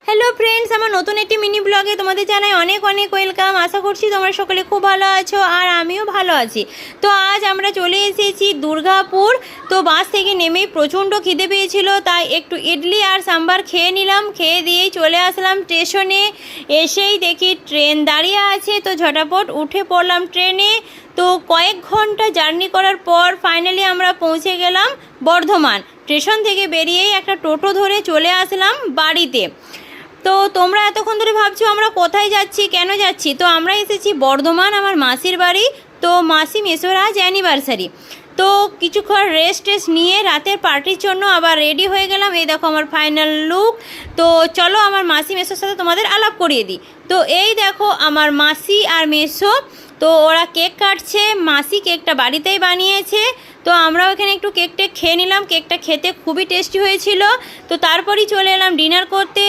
Hello friends, আমার নতুন একটি মিনি ব্লগে তোমাদের জানাই অনেক অনেক ওয়েলকাম। আশা করছি তোমরা সকলে খুব ভালো আছো আর আমিও ভালো আছি। তো আজ আমরা চলে এসেছি দুর্গাপুর। তো বাস থেকে নেমেই প্রচণ্ড খিদে পেয়েছিল, তাই একটু ইডলি আর সাম্বার খেয়ে নিলাম। খেয়ে দিয়েই চলে আসলাম স্টেশনে। এসেই দেখি ট্রেন দাঁড়িয়ে আছে, তো ঝটাপট উঠে পড়লাম ট্রেনে। তো কয়েক ঘন্টা জার্নি করার পর ফাইনালি আমরা পৌঁছে গেলাম বর্ধমান। স্টেশন থেকে বেরিয়েই একটা টোটো ধরে চলে আসলাম বাড়িতে। তো তোমরা এতক্ষণ ধরে ভাবছো আমরা কোথায় যাচ্ছি, কেন যাচ্ছি। তো আমরা এসেছি বর্ধমান, আমার মাসির বাড়ি। তো মাসি মেসোর আজ অ্যানিভার্সারি। তো কিছুক্ষণ রেস্ট নিয়ে রাতের পার্টির জন্য আবার রেডি হয়ে গেলাম। এই দেখো আমার ফাইনাল লুক। তো চলো আমার মাসি মেসোর সাথে তোমাদের আলাপ করিয়ে দিই। তো এই দেখো আমার মাসি আর মেসো। তো ওরা কেক কাটছে। মাসি কেকটা বাড়িতেই বানিয়েছে। তো আমরা ওখানে একটু কেকটা খেয়ে নিলাম। কেকটা খেতে খুবই টেস্টি হয়েছিল। তো তারপরই চলে এলাম ডিনার করতে।